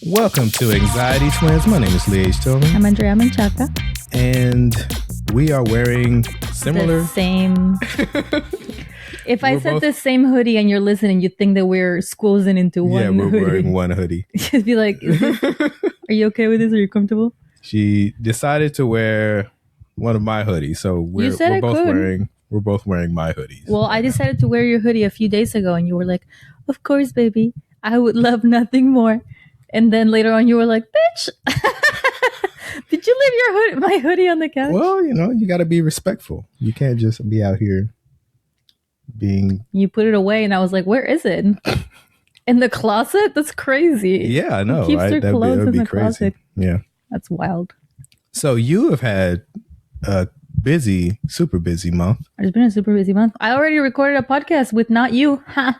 Welcome to Anxiety Twins. My name is Lee H. Tillman. I'm Andrea Manchaca. And we are wearing similar... The same... If I said the same hoodie and you're listening, you'd think that we're squozen into one hoodie. Yeah, we're wearing one hoodie. You'd be like, are you okay with this? Are you comfortable? She decided to wear one of my hoodies. So we're both wearing my hoodies. Well, I decided to wear your hoodie a few days ago and you were like, of course, baby. I would love nothing more. And then later on, you were like, bitch, did you leave my hoodie on the couch? Well, you got to be respectful. You can't just be out here being... You put it away and I was like, where is it? In the closet? That's crazy. Yeah, I know. Keeps right? her clothes in the crazy. closet. Yeah. That's wild. So you have had a super busy month. It's been a super busy month. I already recorded a podcast with not you. Ha.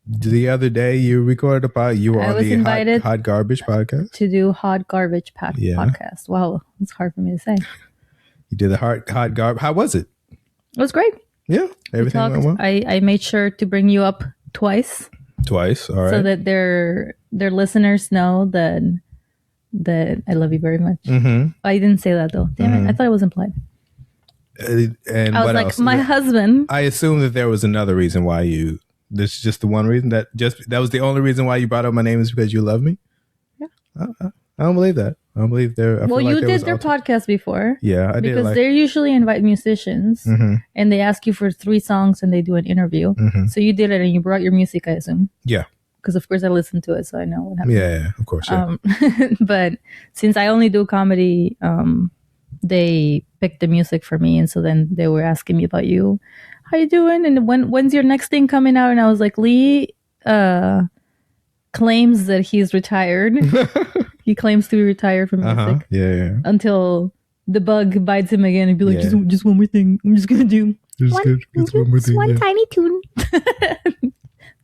The other day you recorded you were on the hot garbage podcast to do hot garbage podcast. Wow, it's hard for me to say. You did the hot garbage. How was it? It was great. Yeah, everything went well. I made sure to bring you up twice. All right. So that their listeners know that I love you very much. Mm-hmm. I didn't say that though. Damn it! I thought it was implied. And I was like, else? My husband. I assume that there was another reason why you. This is just the one reason that was the only reason why you brought up my name is because you love me. Yeah. I don't believe that. I don't believe there. Well, you did their podcast before. Yeah, I did. Because they usually invite musicians and they ask you for 3 songs and they do an interview. Mm-hmm. So you did it and you brought your music, I assume. Yeah. Because of course I listened to it, so I know what happened. Yeah, of course. Yeah. But since I only do comedy, they picked the music for me, and so then they were asking me about you. How you doing? And when's your next thing coming out? And I was like, Lee claims that he's retired. He claims to be retired from music. Yeah. Until the bug bites him again and be like, just one more thing. I'm just gonna do one tiny tune.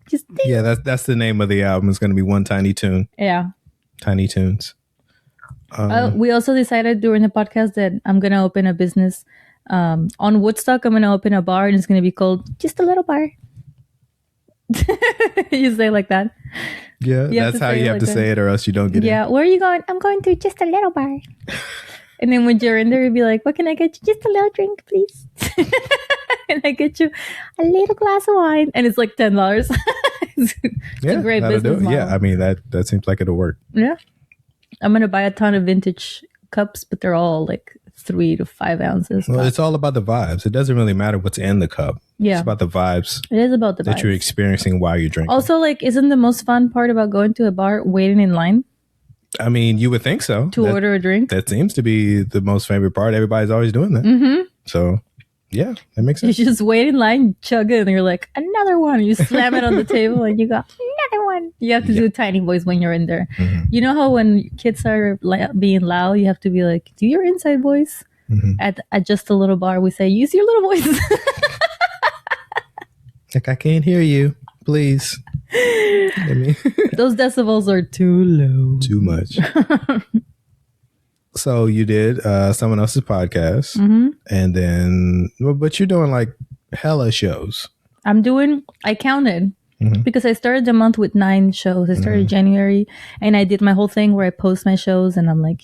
That's the name of the album. It's gonna be One Tiny Tune. Yeah. Tiny Tunes. We also decided during the podcast that I'm gonna open a business. On Woodstock, I'm going to open a bar and it's going to be called Just a Little Bar. You say it like that. Yeah, that's how you have to say it or else you don't get it. Yeah, where are you going? I'm going to Just a Little Bar. And then when you're in there, you'll be like, what can I get you? Just a little drink, please. And I get you a little glass of wine. And it's like $10. It's a great business model. Yeah, I mean, that seems like it'll work. Yeah. I'm going to buy a ton of vintage cups, but they're all like 3 to 5 ounces. Well, it's all about the vibes. It doesn't really matter what's in the cup. Yeah. It's about the vibes. It is about the that vibes. You're experiencing while you're drinking. Also, like, isn't the most fun part about going to a bar waiting in line? I mean, you would think so. To order a drink? That seems to be the most favorite part. Everybody's always doing that. Mm-hmm. So, yeah, that makes sense. You just wait in line, chug it, and you're like, another one. You slam it on the table and you go, another one. You have to do tiny voice when you're in there. Mm-hmm. You know how when kids are being loud, you have to be like, do your inside voice? Mm-hmm. At Just a Little Bar, we say, use your little voice. Like, I can't hear you. Please. Those decibels are too low. Too much. So you did someone else's podcast. Mm-hmm. And then, but you're doing like hella shows. I counted. Mm-hmm. Because I started the month with 9 shows. I started January and I did my whole thing where I post my shows and I'm like,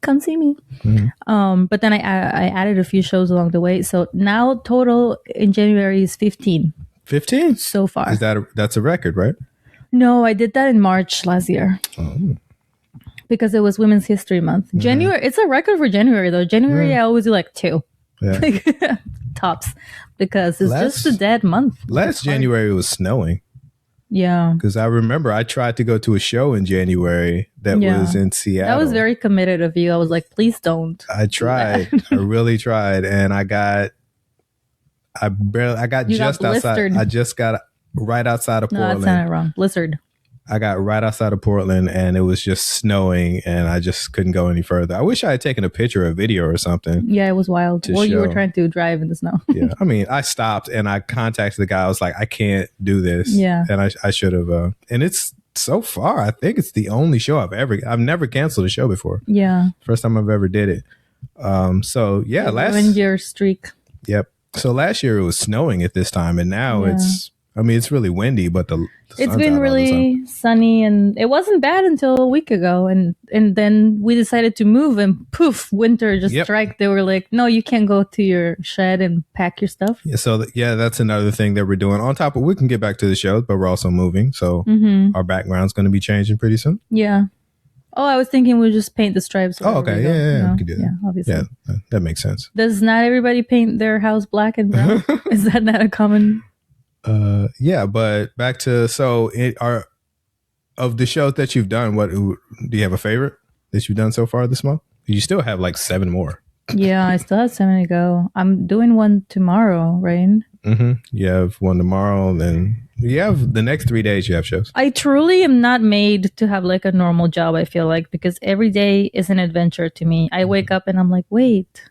come see me. Mm-hmm. But then I added a few shows along the way. So now total in January is 15. 15? So far. That's a record, right? No, I did that in March last year. Oh. Because it was Women's History Month. Mm-hmm. January, it's a record for January though. January, I always do like 2. Yeah. Tops. Because it's just a dead month. Last January it was snowing. Yeah. Because I remember I tried to go to a show in January that was in Seattle. That was very committed of you. I was like, please don't. I tried. I really tried. And I got just outside. I just got right outside of Portland. No, that sounded wrong. Blizzard. I got right outside of Portland and it was just snowing and I just couldn't go any further. I wish I had taken a picture or a video or something. Yeah, it was wild. Well, you were trying to drive in the snow. Yeah. I mean, I stopped and I contacted the guy. I was like, I can't do this. Yeah. And I should have. And it's so far, I think it's the only show I've never canceled a show before. Yeah. First time I've ever did it. So yeah, ruined your streak. Yep. So last year it was snowing at this time and now it's I mean, it's really windy, but the It's sun's been out all the time. really sunny, and it wasn't bad until a week ago, and then we decided to move, and poof, winter just Yep. struck. They were like, "No, you can't go to your shed and pack your stuff." Yeah, so that's another thing that we're doing. On top of, we can get back to the shows, but we're also moving, so our background's going to be changing pretty soon. Yeah. Oh, I was thinking we'd just paint the stripes. Oh, okay. Yeah, we can do that. Yeah, obviously. Yeah, that makes sense. Does not everybody paint their house black and brown? Is that not a common? Yeah, but back to of the shows that you've done, do you have a favorite that you've done so far this month? You still have like 7 more. Yeah, I still have 7 to go. I'm doing one tomorrow, right? Mm-hmm. You have one tomorrow, then you have the next 3 days you have shows. I truly am not made to have like a normal job, I feel like, because every day is an adventure to me. I wake up and I'm like, wait,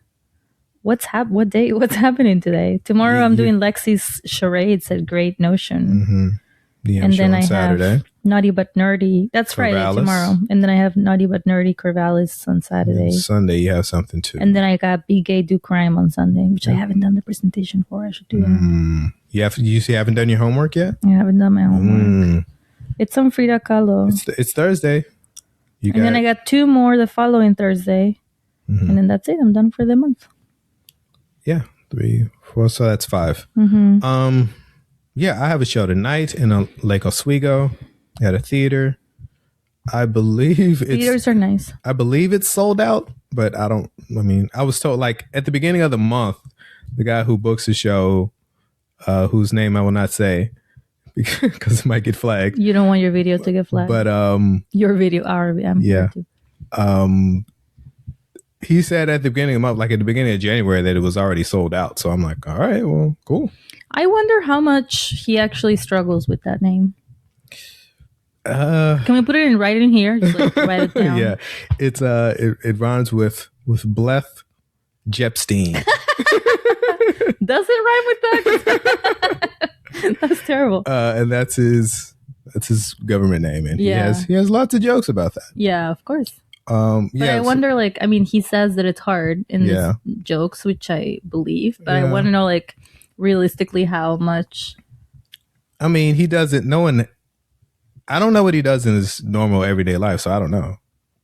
what's happening today? Tomorrow I'm doing Lexi's charades at Great Notion. Mm-hmm. And then I have Naughty But Nerdy. That's Friday tomorrow. And then I have Naughty But Nerdy Corvallis on Saturday. And Sunday you have something too. And then I got Be Gay Do Crime on Sunday, which I haven't done the presentation for. I should do that. You haven't done your homework yet? I haven't done my homework. It's on Frida Kahlo. It's Thursday. Then I got 2 more the following Thursday. And then that's it. I'm done for the month. Yeah. 3, 4. So that's 5. Yeah, I have a show tonight in Lake Oswego at a theater. I believe theaters are nice. I believe it's sold out, but I was told like at the beginning of the month, the guy who books the show, whose name I will not say because it might get flagged. You don't want your video to get flagged. But your video, yeah. He said at the beginning of the month, like at the beginning of January, that it was already sold out. So I'm like, all right, well, cool. I wonder how much he actually struggles with that name. Can we put it in writing here? Just like write it down. Yeah, it's it rhymes with Bleth Jepstein. Does it rhyme with that? That's terrible. And that's his government name, and he has lots of jokes about that. Yeah, of course. But I wonder, like, I mean, he says that it's hard in his jokes, which I believe, but I want to know, like, realistically how much. I mean, he doesn't. I don't know what he does in his normal everyday life, so I don't know.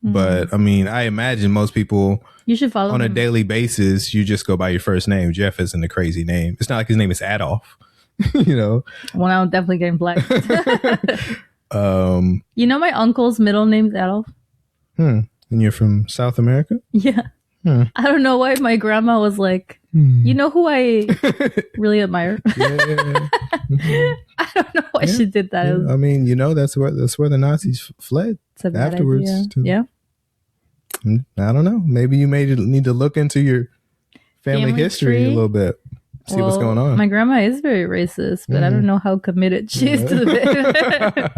But I mean, I imagine most people you should follow on him. A daily basis. You just go by your first name. Jeff isn't a crazy name. It's not like his name is Adolf. You know. Well, I'm definitely getting black. You know, my uncle's middle name's Adolf. And you're from South America? Yeah. I don't know why my grandma was like, you know who I really admire? I don't know why she did that. I mean, you know, that's where the Nazis fled afterwards. Yeah. I don't know. Maybe you need to look into your family history a little bit. See what's going on. My grandma is very racist, but I don't know how committed she is to it.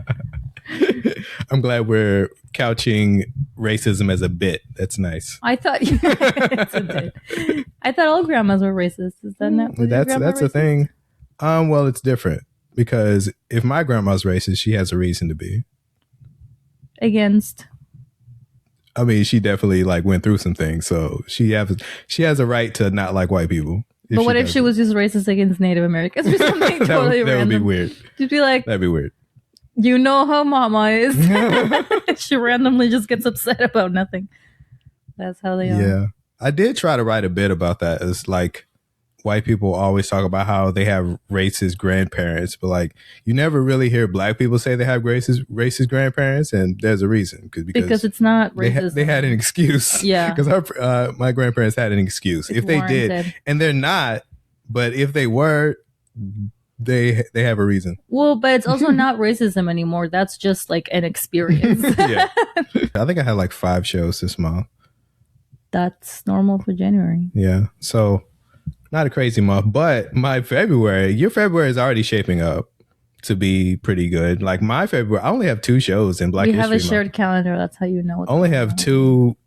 I'm glad we're couching racism as a bit. That's nice. I thought it's a bit. I thought all grandmas were racist. Is that not? That's a thing. Well, it's different because if my grandma's racist, she has a reason to be. Against. I mean, she definitely like went through some things, so she has a right to not like white people. But what if she was just racist against Native Americans or something totally random? That would be weird. She'd be like, that'd be weird. You know how mama is. She randomly just gets upset about nothing. That's how they are. Yeah. I did try to write a bit about that. It's like white people always talk about how they have racist grandparents, but like you never really hear black people say they have racist grandparents, and there's a reason because it's not racist. They had an excuse. Yeah. Because my grandparents had an excuse. If they did, and they're not, but if they were, they have a reason. Well, but it's also not racism anymore. That's just like an experience. Yeah. I think I had like 5 shows this month. That's normal for January. Yeah. So not a crazy month, but your February is already shaping up to be pretty good. Like my February, I only have 2 shows in Black History Month. We have a shared calendar. That's how you know. I only have two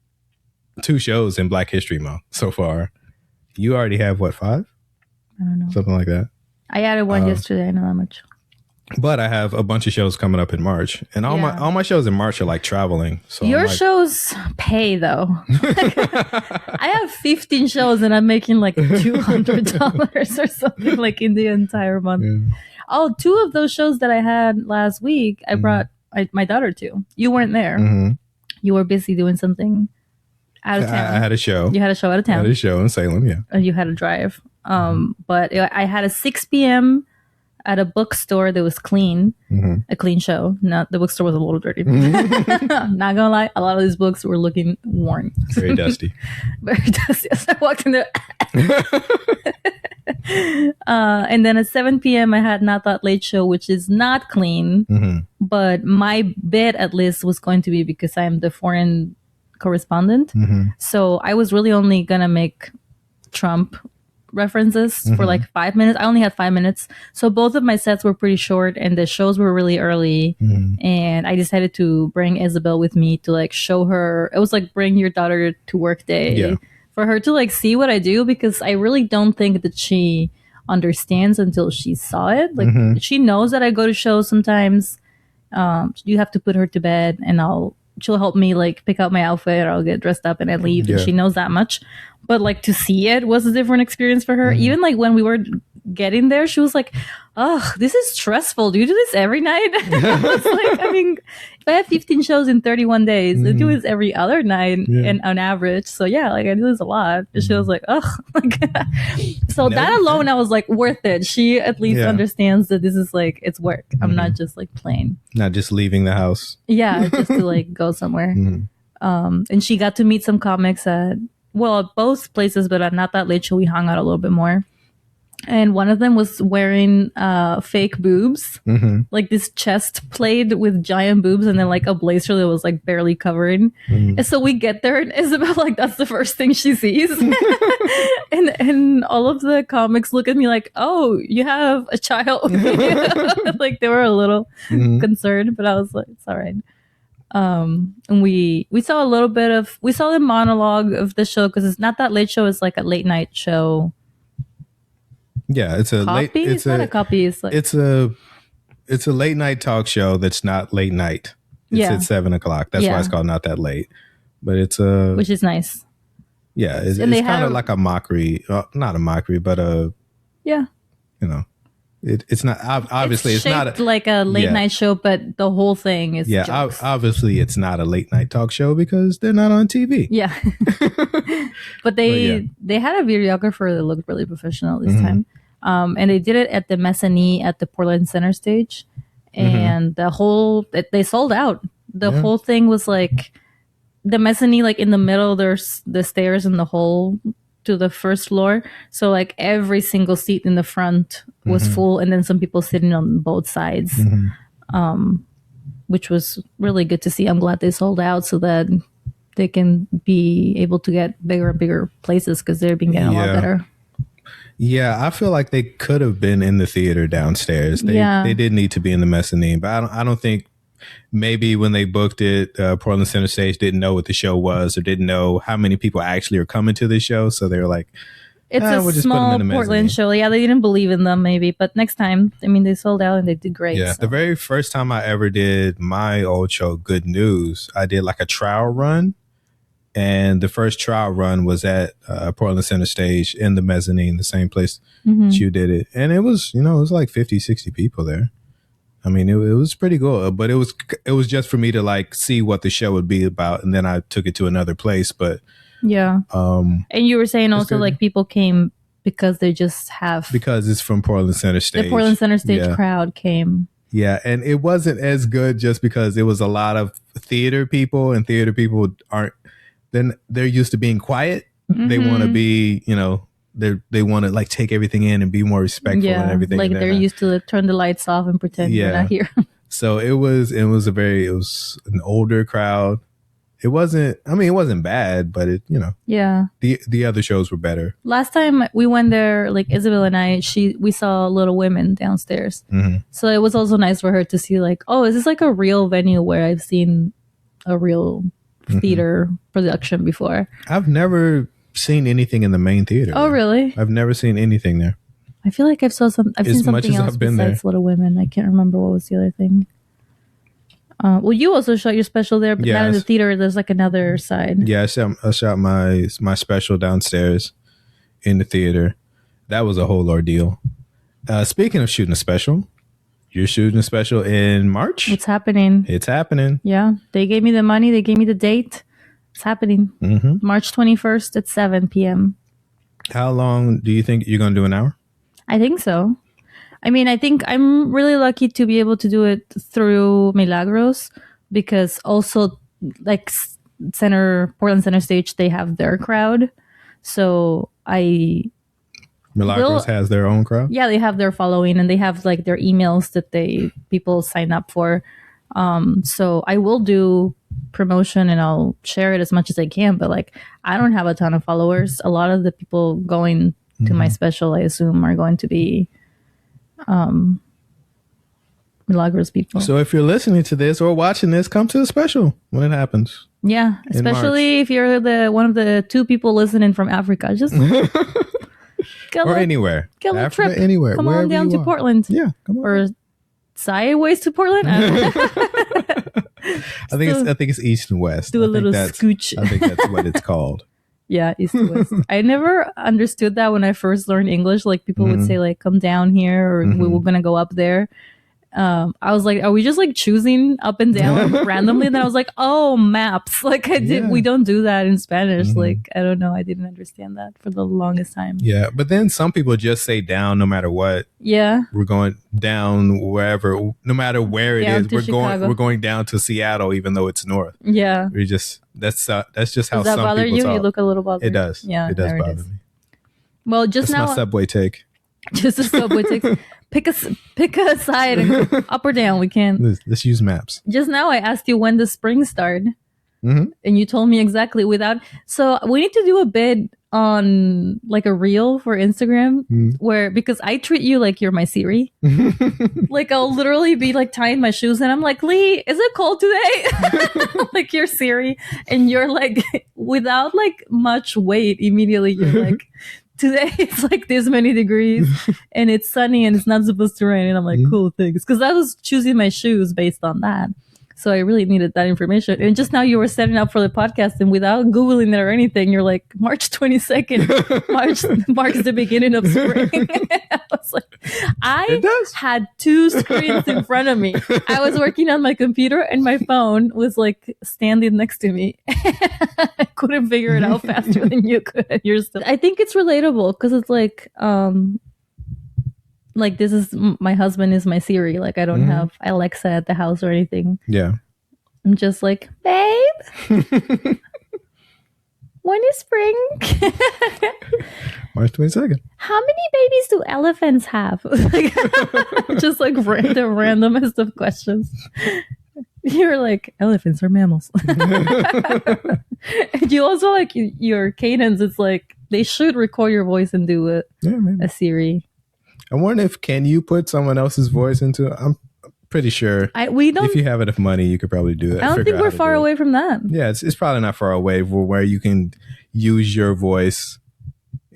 shows in Black History Month so far. You already have what, 5? I don't know. Something like that. I added one yesterday. I know that much. But I have a bunch of shows coming up in March, and all my shows in March are like traveling. So your shows pay though. I have 15 shows, and I'm making like $200 or something like in the entire month. Yeah. Oh, two of those shows that I had last week, I brought my daughter to. You weren't there. You were busy doing something out of town. I had a show. You had a show out of town. I had a show in Salem, yeah. And you had a drive. But I had a 6 p.m. at a bookstore that was clean, a clean show. Not the bookstore was a little dirty. Not gonna lie, a lot of these books were looking worn, very dusty. Very dusty. As I walked in there. And then at 7 p.m. I had Not That Late Show, which is not clean, but my bid at least was going to be because I'm the foreign correspondent. So I was really only gonna make Trump references for like 5 minutes. I only had 5 minutes, so both of my sets were pretty short and the shows were really early. And I decided to bring Isabel with me to like show her. It was like bring your daughter to work day for her to like see what I do, because I really don't think that she understands until she saw it. Like she knows that I go to shows sometimes. You have to put her to bed and she'll help me like pick out my outfit, or I'll get dressed up and I leave. And she knows that much. But like to see it was a different experience for her. Even like when we were getting there, she was like, "Oh, this is stressful. Do you do this every night?" I was like, I mean, if I have 15 shows in 31 days, I do this every other night and on average. So yeah, like I do this a lot. And she was like, "Oh," so that alone, I was like, worth it. She at least understands that this is like it's work. I'm not just like playing, not just leaving the house. Yeah, just to like go somewhere. And she got to meet some comics at both places, but at Not That Late Show we hung out a little bit more. And one of them was wearing fake boobs, like this chest plate with giant boobs, and then like a blazer that was like barely covering. And so we get there, and Isabel, like that's the first thing she sees, and all of the comics look at me like, "Oh, you have a child." Like they were a little concerned, but I was like, "It's all right." And we saw a little bit of the monologue of the show, because it's Not That Late Show is like a late night show. Yeah, it's a copy? late. It's not a copy. It's like it's a late night talk show that's not late night. It's at 7 o'clock. That's why it's called Not That Late. But it's which is nice. Yeah, it's kind of like a mockery, not a mockery, but you know, it's not obviously it's not like a late night show, but the whole thing is jokes. Obviously it's not a late night talk show because they're not on TV. Yeah, but they had a videographer that looked really professional this time. And they did it at the mezzanine at the Portland Center stage, and they sold out. The whole thing was like the mezzanine, like in the middle. There's the stairs in the hole to the first floor, so like every single seat in the front was full, and then some people sitting on both sides, which was really good to see. I'm glad they sold out so that they can be able to get bigger and bigger places, because they've been getting a lot better. Yeah, I feel like they could have been in the theater downstairs. They did need to be in the mezzanine, but I don't think maybe when they booked it, Portland Center Stage didn't know what the show was, or didn't know how many people actually are coming to the show. So they were like, it's a small Portland show. Yeah, they didn't believe in them maybe, but next time, I mean, they sold out and they did great. Yeah, the very first time I ever did my old show, Good News, I did like a trial run. And the first trial run was at Portland Center Stage in the mezzanine, the same place that you did it. And it was, it was like 50, 60 people there. I mean, it was pretty cool, but it was just for me to like see what the show would be about. And then I took it to another place, but yeah. And you were saying also like people came because because it's from Portland Center Stage. The Portland Center Stage crowd came. Yeah. And it wasn't as good just because it was a lot of theater people, and theater people they're used to being quiet. They want to be, they want to like take everything in and be more respectful and everything. Like they're used to turn the lights off and pretend you're not here. So it was an older crowd. It wasn't bad, but the other shows were better. Last time we went there, like Isabel and I, we saw Little Women downstairs. So it was also nice for her to see like, oh, is this like a real venue where I've seen a real theater production before? I've never seen anything in the main theater. Oh, really? I've never seen anything there. I feel like I've seen something else besides Little Women. I can't remember what was the other thing. Well, you also shot your special there, but not in the theater. There's like another side. Yeah, I shot my special downstairs in the theater. That was a whole ordeal. Speaking of shooting a special, you're shooting a special in March. It's happening. It's happening. Yeah, they gave me the money. They gave me the date. It's happening. March 21st at 7 p.m. How long do you think you're going to do? An hour? I think so. I mean, I think I'm really lucky to be able to do it through Milagros, because also like Portland Center Stage, they have their crowd. So Milagros has their own crowd? Yeah, they have their following, and they have like their emails that people sign up for. So I will do promotion and I'll share it as much as I can, but like I don't have a ton of followers. A lot of the people going to my special, I assume, are going to be Milagros people. So if you're listening to this or watching this, come to the special when it happens. Yeah, especially if you're one of the 2 people listening from Africa. Just or anywhere. Get a Africa, trip. anywhere. Come on down to Portland. Yeah, come on. Or sideways to Portland. I think it's east and west. Do a little scooch. I think that's what it's called. Yeah, east to west. I never understood that when I first learned English. Like people would say like, come down here, or we were going to go up there. I was like, are we just like choosing up and down randomly? And then I was like, oh, maps. Like we don't do that in Spanish. Like, I don't know. I didn't understand that for the longest time. Yeah. But then some people just say down no matter what. Yeah. We're going down wherever, no matter where it is. We're going down to Seattle, even though it's north. Yeah. That's just how does that some bother people you? talk. You look a little bothered. It does. Yeah. It does bother me. Well, just that's now. My subway take. Just a subway take. Pick a side and go up or down. We can. Let's use maps. Just now I asked you when the spring started, and you told me exactly without. So we need to do a bit on like a reel for Instagram where, because I treat you like you're my Siri. Like I'll literally be like tying my shoes and I'm like, Lee, is it cold today? Like you're Siri, and you're like, without like much weight, immediately you're like, today it's like this many degrees and it's sunny and it's not supposed to rain. And I'm like, cool, thanks. Because I was choosing my shoes based on that. So I really needed that information. And just now you were setting up for the podcast, and without Googling it or anything, you're like, March 22nd, March marks the beginning of spring. I was like, I had 2 screens in front of me. I was working on my computer and my phone was like standing next to me. I couldn't figure it out faster than you could. I think it's relatable because it's like this is my husband is my Siri. Like I don't have Alexa at the house or anything. Yeah. I'm just like, babe, when is spring? March 22nd. How many babies do elephants have? Just like the randomest of questions. You're like, elephants are mammals. And you also like your cadence. It's like they should record your voice and do a Siri. I wonder can you put someone else's voice into it? I'm pretty sure we don't. If you have enough money, you could probably do that. I don't think we're far away from that. Yeah, it's probably not far away where you can use your voice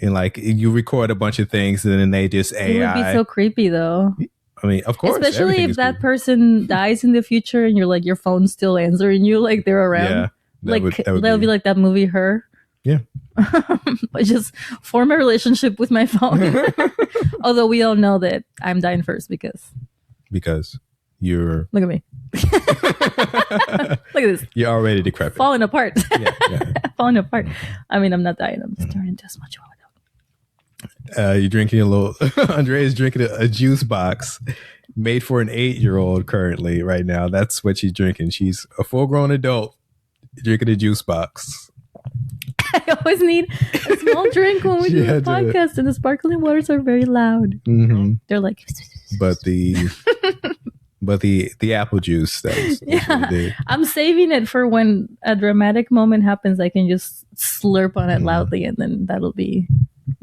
and like you record a bunch of things and then they just AI. It would be so creepy though. I mean, of course. Especially if that person dies in the future and you're like your phone's still answering you, like they're around. Yeah. That'll be like that movie Her. Yeah. I just form a relationship with my phone. Although we all know that I'm dying first because you're look at me. Look at this. You're already decrepit. Falling apart. Yeah. Falling apart. I mean, I'm not dying. I'm just turning into a smudge while you're drinking a little Andrea is drinking a juice box made for an 8-year-old currently right now. That's what she's drinking. She's a full-grown adult drinking a juice box. I always need a small drink when we do a podcast, and the sparkling waters are very loud. They're like, but the apple juice. That's what I'm saving it for when a dramatic moment happens. I can just slurp on it loudly, and then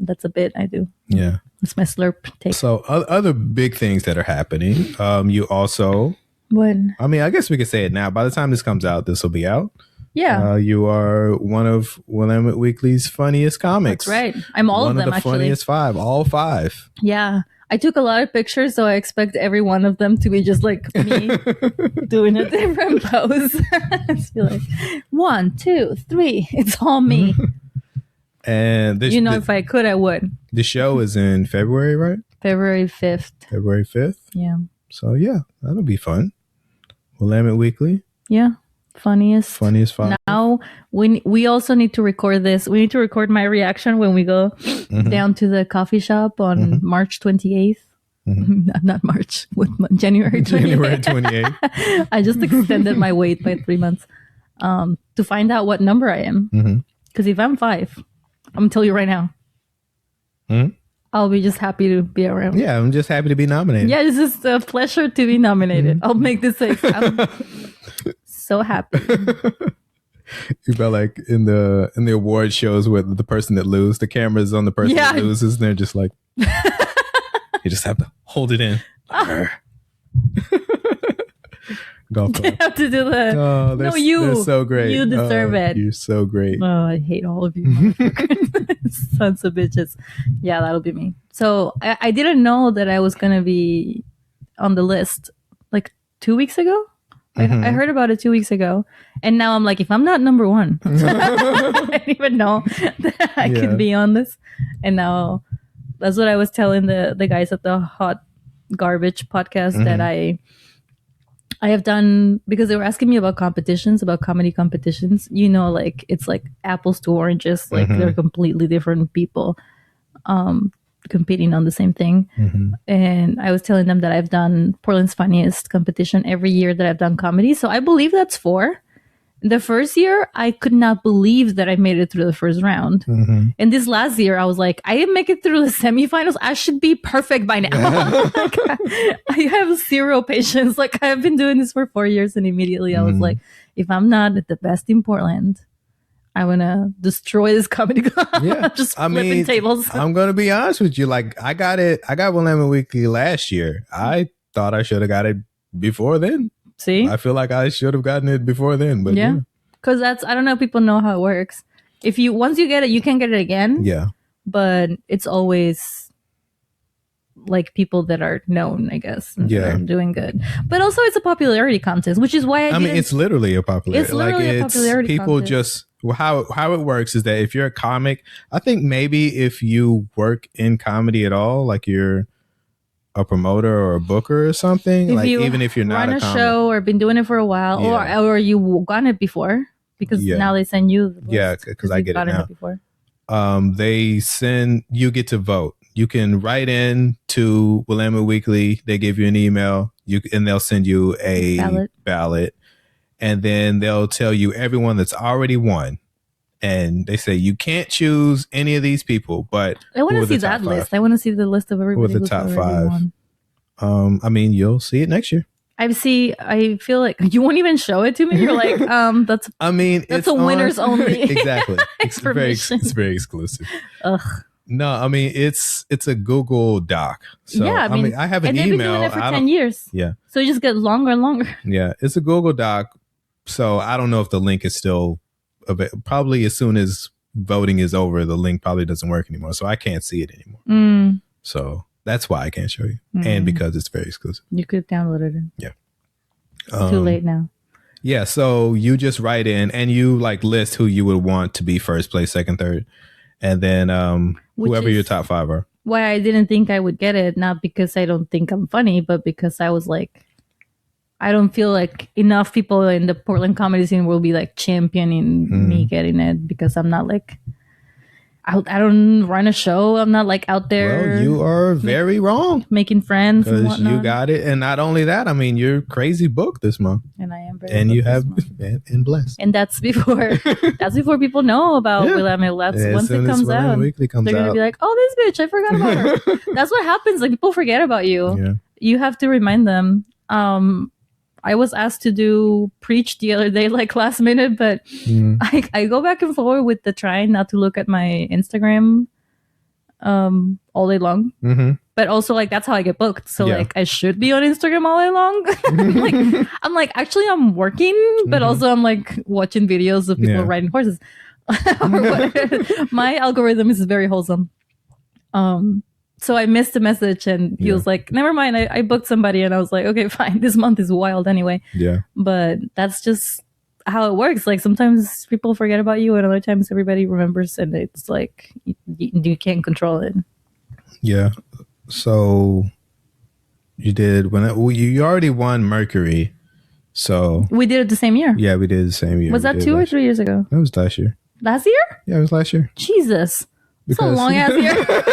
that's a bit I do. Yeah, it's my slurp take. So other big things that are happening. You also what? I mean, I guess we could say it now. By the time this comes out, this will be out. Yeah. You are one of Willamette Weekly's funniest comics. That's right. I'm all of them, actually. One of the funniest 5. All 5. Yeah. I took a lot of pictures, so I expect every one of them to be just like me doing a different pose. It's like 1, 2, 3. It's all me. And if I could, I would. The show is in February, right? February 5th. February 5th? Yeah. So yeah, that'll be fun. Willamette Weekly. Yeah. Funniest. Funniest five. Now we also need to record this. We need to record my reaction when we go down to the coffee shop on March 28th. Not March, January 28th. January 28th. I just extended my wait by 3 months to find out what number I am. Because if I'm 5, I'm gonna tell you right now. I'll be just happy to be around. Yeah, I'm just happy to be nominated. Yeah, it's just a pleasure to be nominated. I'll make this safe. I'm so happy. You felt like in the award shows with the person that loses, the camera's on the person that loses, and they're just like, you just have to hold it in. Golf club. Have to do that. Oh, they're so great. You deserve it. You're so great. Oh, I hate all of you. Sons of bitches. Yeah, that'll be me. So I didn't know that I was going to be on the list like 2 weeks ago. I heard about it 2 weeks ago. And now I'm like, if I'm not number 1, I didn't even know that I could be on this. And now that's what I was telling the guys at the Hot Garbage podcast that I have done, because they were asking me about competitions, about comedy competitions. You know, like it's like apples to oranges. Like they're completely different people competing on the same thing. And I was telling them that I've done Portland's Funniest competition every year that I've done comedy. So I believe that's 4. The first year, I could not believe that I made it through the first round. And this last year, I was like, I didn't make it through the semifinals. I should be perfect by now. Like, I have 0 patience. Like, I've been doing this for 4 years, and immediately I was like, if I'm not the best in Portland, I'm going to destroy this comedy club. Yeah. Just flipping tables. I'm going to be honest with you. Like, I got Willamette Weekly last year. I thought I should have got it before then. See? I feel like I should have gotten it before then, but yeah. Because I don't know if people know how it works. Once you get it, you can get it again. Yeah. But it's always like people that are known, I guess. Yeah. Doing good. But also it's a popularity contest, which is why I mean, it's literally a popularity. It's literally a popularity people contest. How it works is that if you're a comic, I think maybe if you work in comedy at all, like you're a promoter or a booker or something, like even if you're not run a show or been doing it for a while, or you gotten it before, because now they send you the list, because I get it now. Before. You get to vote. You can write in to Willamette Weekly. They give you an email, and they'll send you a ballot, and then they'll tell you everyone that's already won. And they say you can't choose any of these people, but I want to see that list. I want to see the list of everybody with the top 5. I mean, you'll see it next year. I feel like you won't even show it to me. You're like, that's. I mean, that's a winners only. Exactly. It's very exclusive. Ugh. No, I mean it's a Google Doc. So I mean I have an email. They've been doing it for 10 years. Yeah. So you just get longer and longer. Yeah, it's a Google Doc. So I don't know if the link is still. Probably as soon as voting is over, the link probably doesn't work anymore, so I can't see it anymore. So that's why I can't show you, and because it's very exclusive. You could have downloaded it. Yeah. Too late now. Yeah, so you just write in and you like list who you would want to be first place, second, third, and then whoever your top 5 are. Why I didn't think I would get it, not because I don't think I'm funny, but because I was like, I don't feel like enough people in the Portland comedy scene will be like championing me getting it, because I'm not like, I don't run a show. I'm not like out there. Well, you are very wrong. Making friends and whatnot. You got it. And not only that, I mean, you're crazy booked this month. And I am very And you have been blessed. And that's before people know about Willamette. Once it comes out, they're going to be like, oh, this bitch, I forgot about her. That's what happens. Like, people forget about you. Yeah. You have to remind them. I was asked to preach the other day, like last minute, but I go back and forth with the trying not to look at my Instagram all day long. But also, like, that's how I get booked. So like, I should be on Instagram all day long. I'm like, actually I'm working, but also I'm like watching videos of people riding horses. My algorithm is very wholesome. So I missed a message, and he was like, never mind, I booked somebody. And I was like, okay, fine. This month is wild anyway. Yeah. But that's just how it works. Like, sometimes people forget about you, and other times everybody remembers, and it's like, you can't control it. Yeah. So You did you already won Mercury, so We did it the same year. yeah, we did the same year. Was that 2 or 3 years ago? That was last year. Last year? Yeah, it was last year. Jesus, it's a long ass year.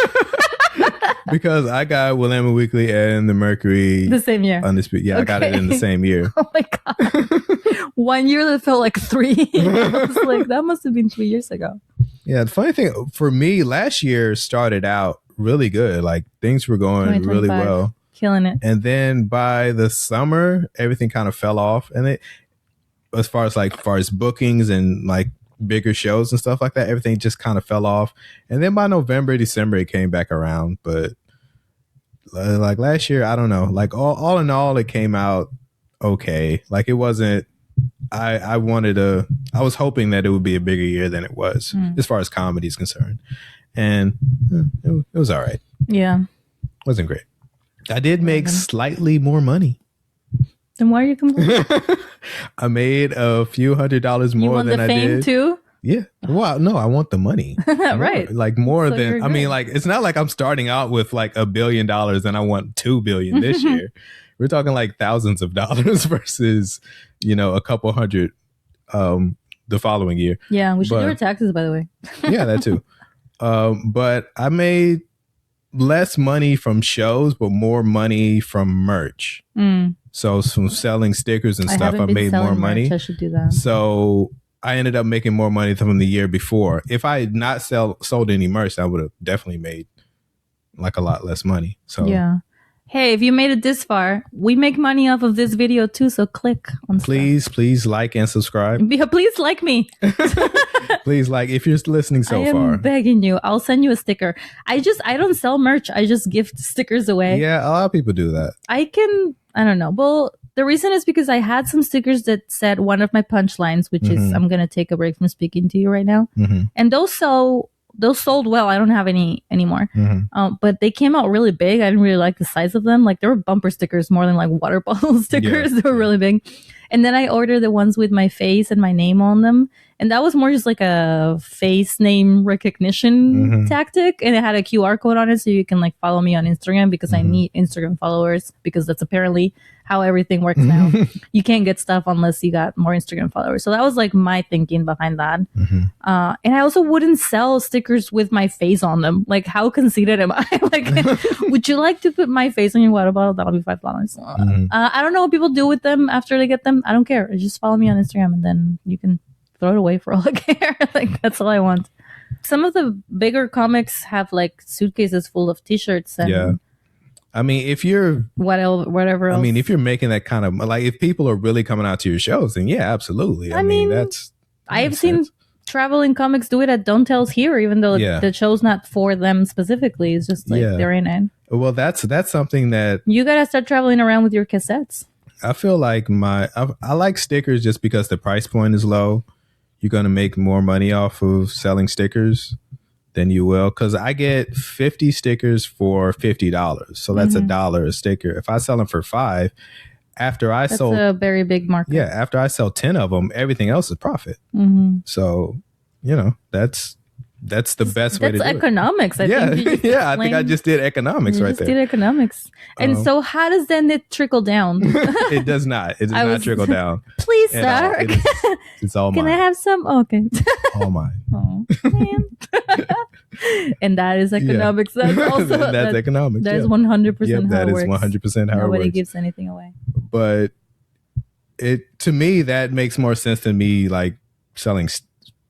Because I got Willamette Weekly and the Mercury The same year. Undisputed. Yeah, I got it in the same year. Oh my god! 1 year that felt like 3. I was like, that must have been 3 years ago. Yeah, the funny thing for me, last year started out really good. Like things were going really well, killing it. and then by the summer, everything kind of fell off. And it, as far as bookings and like bigger shows and stuff like that, everything just kind of fell off. And then by November, December, it came back around. But like last year, I don't know. Like all in all, it came out okay. Like it wasn't. I was hoping that it would be a bigger year than it was as far as comedy is concerned, and it was all right. Yeah, wasn't great. I did make slightly more money. Then why are you complaining? I made a few $100s more than I did. You won the fame too? Yeah. Well, no, I want the money. Right. Like more so than, I mean, like, it's not like I'm starting out with like $1 billion and I want $2 billion this year. We're talking like thousands of dollars versus, a couple hundred the following year. Yeah, we should do our taxes, by the way. Yeah, that too. But I made less money from shows, but more money from merch. So from selling stickers and stuff, I made more money. I should do that. So I ended up making more money from the year before. If I had not sold any merch, I would have definitely made like a lot less money. So yeah. Hey, if you made it this far, we make money off of this video too. So click on please like and subscribe. Please like me. Please like if you're listening so far. I am begging you. I'll send you a sticker. I don't sell merch. I just gift stickers away. Yeah, a lot of people do that. I don't know. Well, the reason is because I had some stickers that said one of my punchlines, which is I'm going to take a break from speaking to you right now. And those sold well. I don't have any anymore. But they came out really big. I didn't really like the size of them. Like, they were bumper stickers more than like water bottle stickers. Yeah. They were really big. And then I ordered the ones with my face and my name on them. And that was more just like a face name recognition tactic. And it had a QR code on it so you can like follow me on Instagram, because I need Instagram followers, because that's apparently how everything works now. You can't get stuff unless you got more Instagram followers. So that was like my thinking behind that. And I also wouldn't sell stickers with my face on them. Like, how conceited am I? Like, would you like to put my face on your water bottle? That'll be $5. I don't know what people do with them after they get them. I don't care. Just follow me on Instagram and then you can throw it away for all I care. Like, that's all I want. Some of the bigger comics have like suitcases full of t-shirts and I mean, if you're whatever else. I mean, if you're making that kind of, like, if people are really coming out to your shows, then yeah, absolutely. I mean I've seen traveling comics do it at Don't Tell's here, even though the show's not for them specifically. It's just like they're in it. Well, that's something that you gotta start traveling around with your cassettes. I feel like I like stickers just because the price point is low. You're gonna make more money off of selling stickers than you will, because I get 50 stickers for $50, so that's $1 a sticker. If I sell them for $5, that's a very big market. Yeah, after I sell 10 of them, everything else is profit. So that's the best way to do it. That's economics. I think I think I just did economics right there. Did economics. And so how does then it trickle down? It does not. It does not trickle down. Please, sir. It's all mine. Can I have some? Okay. All mine. Oh, man. And that is economics. That's also that's economics. That is 100% how it works. That is 100% how it works. Nobody gives anything away. But to me, that makes more sense than me like selling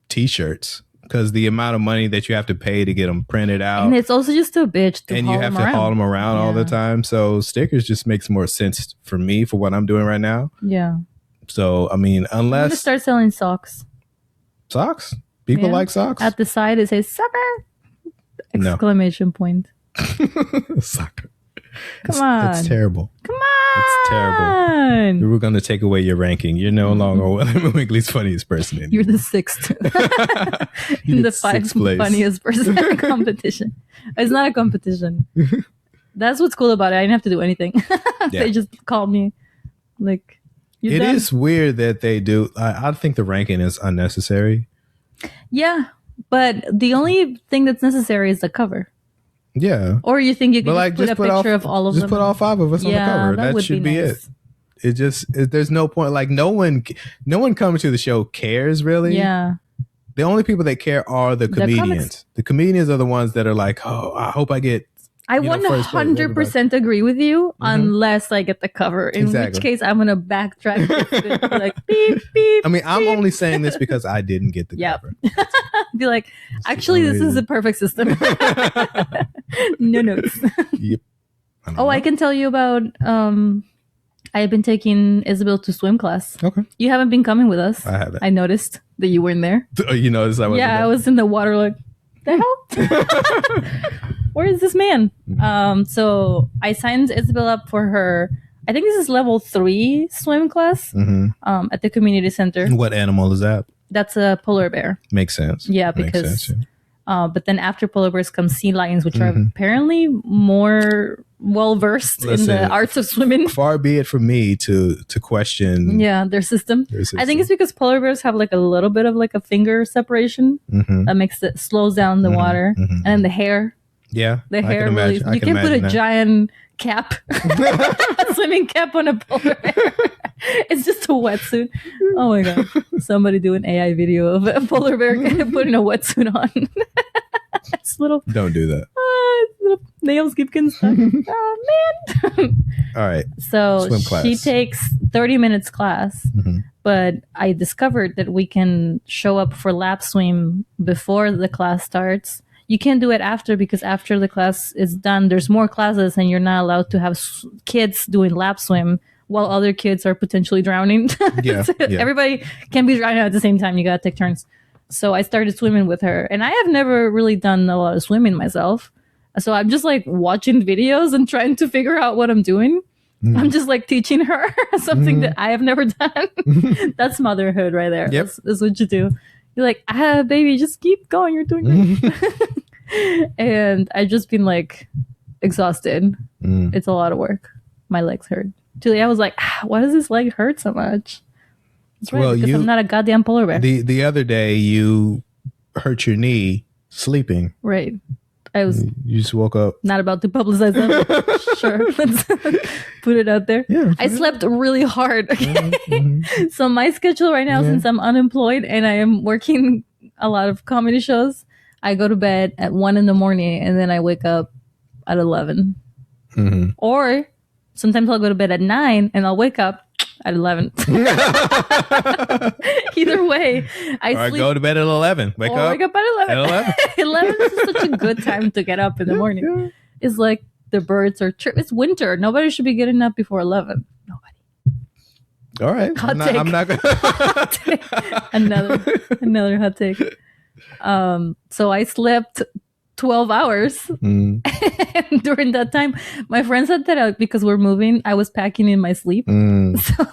t-shirts, because the amount of money that you have to pay to get them printed out, and it's also just a bitch to and haul you have them to haul them around all the time. So stickers just makes more sense for me for what I'm doing right now. Yeah. So I mean, unless I'm gonna start selling socks. Socks? People like socks. At the side it says "sucker!" exclamation point. Sucker. Come on. It's terrible. Come on. It's terrible. We were going to take away your ranking. You're no longer Willamette Weekly's funniest person anymore. You're the 6th. In the 5 funniest person competition. It's not a competition. That's what's cool about it. I didn't have to do anything. They just called me. Like, it is weird that they do. I think the ranking is unnecessary. Yeah. But the only thing that's necessary is the cover. Yeah. Or you think you could But like, just put a picture of all of them? Just put all 5 of us on the cover. That should be it. There's no point. Like no one coming to the show cares really. Yeah. The only people that care are the comedians. The comedians are the ones that are like, oh, I hope I get. I 100% agree with you, unless I get the cover. In which case, I'm gonna backtrack. Like beep beep. I mean, I'm only saying this because I didn't get the cover. Be like, actually, this is a perfect system. No notes. Yep. I can tell you about. I've been taking Isabel to swim class. Okay. You haven't been coming with us. I haven't. I noticed that you weren't there. Oh, you noticed I wasn't there? I was in the water like, the hell? Where is this man? So I signed Isabel up for her, I think this is level 3 swim class at the community center. What animal is that? That's a polar bear. Makes sense. Yeah, because... but then after polar bears come sea lions, which are apparently more well-versed in the arts of swimming. Far be it from me to question their system. I think it's because polar bears have like a little bit of like a finger separation that makes it slows down the water. And then the hair. Yeah. The hair really, you can put a giant cap, a swimming cap on a polar bear. It's just a wetsuit. Oh my god. Somebody do an AI video of a polar bear putting a wetsuit on. It's little. Don't do that. Little nails keep getting stuck. Oh man. All right. So she takes 30 minutes class, but I discovered that we can show up for lap swim before the class starts. You can't do it after, because after the class is done, there's more classes and you're not allowed to have kids doing lap swim while other kids are potentially drowning. Everybody can be drowning at the same time. You got to take turns. So I started swimming with her, and I have never really done a lot of swimming myself. So I'm just like watching videos and trying to figure out what I'm doing. I'm just like teaching her something that I have never done. That's motherhood right there. Yep. That's what you do. You're like, baby, just keep going. You're doing great. And I've just been like exhausted. It's a lot of work. My legs hurt. Today I was like, why does this leg hurt so much? That's right, because I'm not a goddamn polar bear. The other day you hurt your knee sleeping. Right. You just woke up. Not about to publicize that. Sure. Let's put it out there. Yeah, I slept really hard. Okay. So my schedule right now, since I'm unemployed and I am working a lot of comedy shows, I go to bed at 1 a.m. and then I wake up at 11. Or sometimes I'll go to bed at 9 and I'll wake up at 11. Either way, I sleep. Go to bed at 11. Wake up at 11. At 11 is such a good time to get up in the morning. It's like the birds are it's winter. Nobody should be getting up before 11. Nobody. All right. I'm not gonna another hot take. So I slept 12 hours. And during that time, my friend said that because we're moving, I was packing in my sleep. So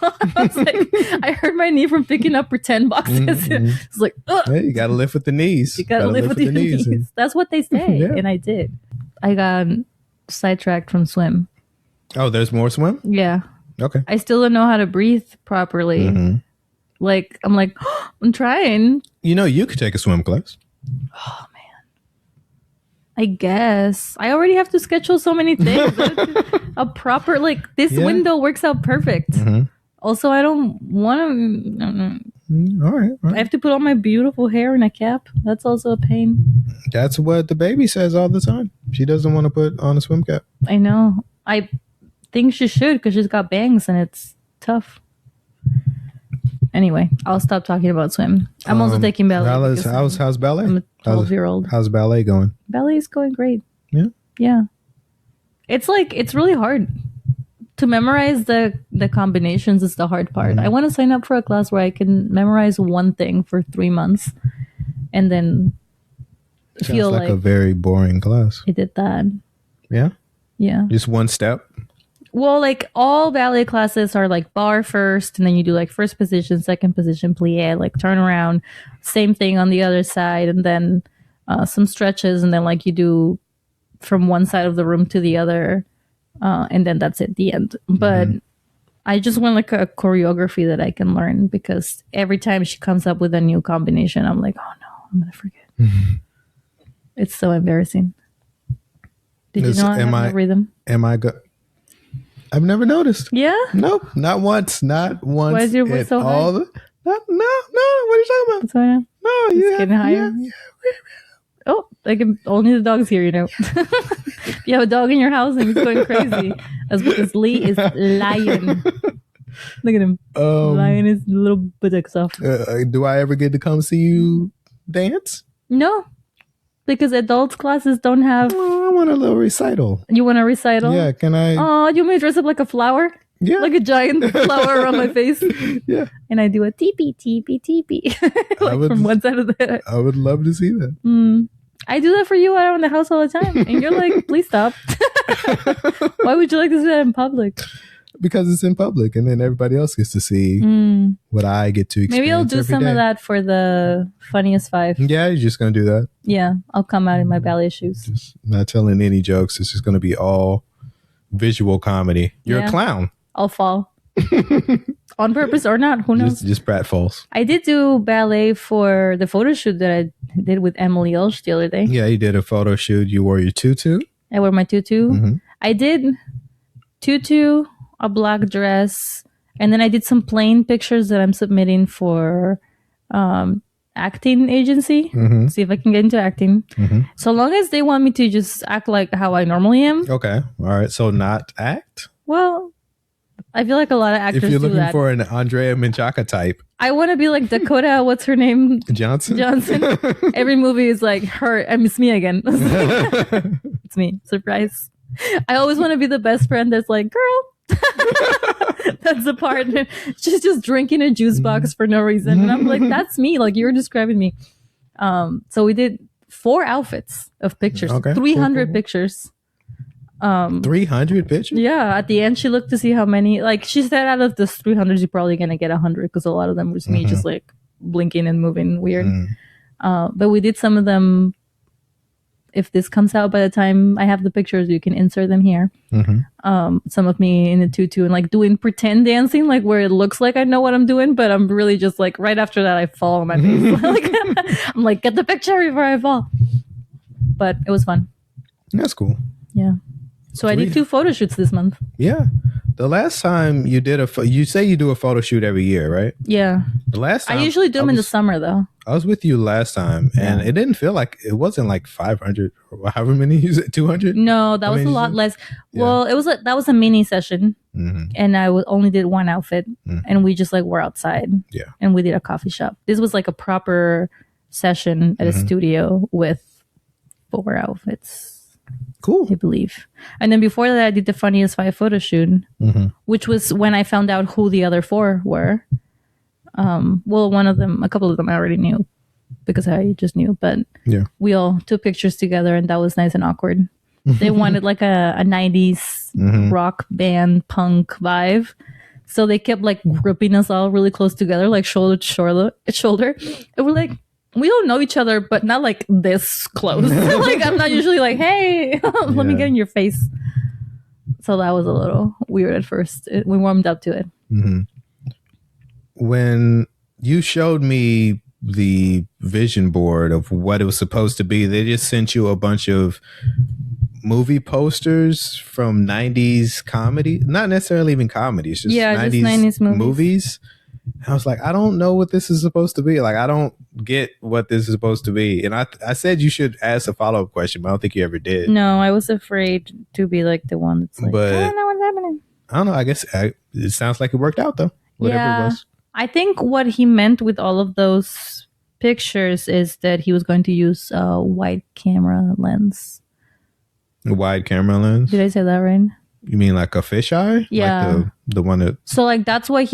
I was like, I hurt my knee from picking up pretend boxes. It's like, hey, you gotta live with the knees. You gotta live with the knees. That's what they say. And I did. I got sidetracked from swim. Oh, there's more swim? Yeah. Okay. I still don't know how to breathe properly. Like, I'm like, I'm trying. You could take a swim class. Oh, man. I guess. I already have to schedule so many things. A proper, this window works out perfect. Also, I don't want to... All right. I have to put on my beautiful hair in a cap. That's also a pain. That's what the baby says all the time. She doesn't want to put on a swim cap. I know. I think she should, because she's got bangs and it's tough. Anyway, I'll stop talking about swim. I'm also taking ballet. How's ballet? I'm a 12-year-old. How's ballet going? Ballet is going great. Yeah? Yeah. It's really hard. To memorize the combinations is the hard part. I want to sign up for a class where I can memorize one thing for 3 months and then feel like a very boring class. I did that. Yeah? Yeah. Just one step? Well, all ballet classes are bar first, and then you do first position, second position, plie, turn around, same thing on the other side, and then some stretches, and then you do from one side of the room to the other, and then that's it, the end. But I just want a choreography that I can learn, because every time she comes up with a new combination, I'm like, oh no, I'm gonna forget. It's so embarrassing. Did you know I have no rhythm? Am I good? I've never noticed. Yeah? Nope, not once. Not once. Why is your voice so high? No. What are you talking about? What's going on? No, It's getting higher. Yeah. Oh, like only the dog's here, you know. You have a dog in your house and he's going crazy. That's because Lee is lying. Look at him. Lying his little buttocks off. Do I ever get to come see you dance? No. Because adults classes don't have... I want a little recital. You want a recital? Yeah, can I... Oh, do you want me to dress up like a flower? Yeah. Like a giant flower around my face? Yeah. And I do a teepee, teepee, teepee. From one side of the head. I would love to see that. I do that for you around the house all the time. And you're like, please stop. Why would you like to see that in public? Because it's in public and then everybody else gets to see what I get to experience. Maybe I'll do some of that for the Funniest 5. Yeah, you're just going to do that? Yeah, I'll come out in my ballet shoes. Just not telling any jokes. It's just going to be all visual comedy. You're a clown. I'll fall. On purpose or not, who knows? Just pratfalls. I did do ballet for the photo shoot that I did with Emily Olsch the other day. Yeah, you did a photo shoot. You wore your tutu. I wore my tutu. I did tutu, a black dress, and then I did some plain pictures that I'm submitting for acting agency. See if I can get into acting. So long as they want me to just act like how I normally am. Okay. All right. So not act? Well, I feel like a lot of actors do that. If you're looking for an Andrea Menchaca type. I want to be like Dakota, what's her name? Johnson. Every movie is like her, and it's me again. It's me. Surprise. I always want to be the best friend that's like, girl. That's the part. She's just drinking a juice box for no reason. And I'm like, that's me. Like, you were describing me. So we did 4 outfits of pictures. Okay, 300 pictures. 300 pictures? Yeah. At the end, she looked to see how many. Like, she said out of this 300, you're probably going to get 100 because a lot of them was me just like blinking and moving weird. But we did some of them. If this comes out by the time I have the pictures, you can insert them here. Some of me in a tutu and like doing pretend dancing, like where it looks like I know what I'm doing, but I'm really just like right after that I fall on my face. I'm like, get the picture before I fall. But it was fun. That's cool. Yeah. So I did 2 photo shoots this month. Yeah. The last time you did you say you do a photo shoot every year, right? Yeah. The last time I usually do them in the summer though. I was with you last time and it didn't feel like, it wasn't like 500 or however many you said, 200? No, that was a lot less. Well, that was a mini session and I only did 1 outfit and we just like were outside and we did a coffee shop. This was like a proper session at a studio with 4 outfits. Cool. I believe. And then before that, I did the Funniest 5 photo shoot, which was when I found out who the other 4 were. Well, a couple of them I already knew because I just knew, but we all took pictures together and that was nice and awkward. They wanted like a 90s rock band punk vibe. So they kept like gripping us all really close together, like shoulder to shoulder. And we're like, we don't know each other, but not like this close. Like I'm not usually like, hey, let me get in your face. So that was a little weird at first. We warmed up to it. When you showed me the vision board of what it was supposed to be, they just sent you a bunch of movie posters from 90s comedy, not necessarily even comedies, just 90s movies. I was like, I don't know what this is supposed to be. Like, I don't get what this is supposed to be. And I said you should ask a follow-up question, but I don't think you ever did. No, I was afraid to be like the one that's like, I don't know what's happening. I don't know. I guess it sounds like it worked out, though. Whatever it was. I think what he meant with all of those pictures is that he was going to use a wide camera lens. A wide camera lens? Did I say that right? You mean like a fisheye? Yeah. Like the one that... So like that's why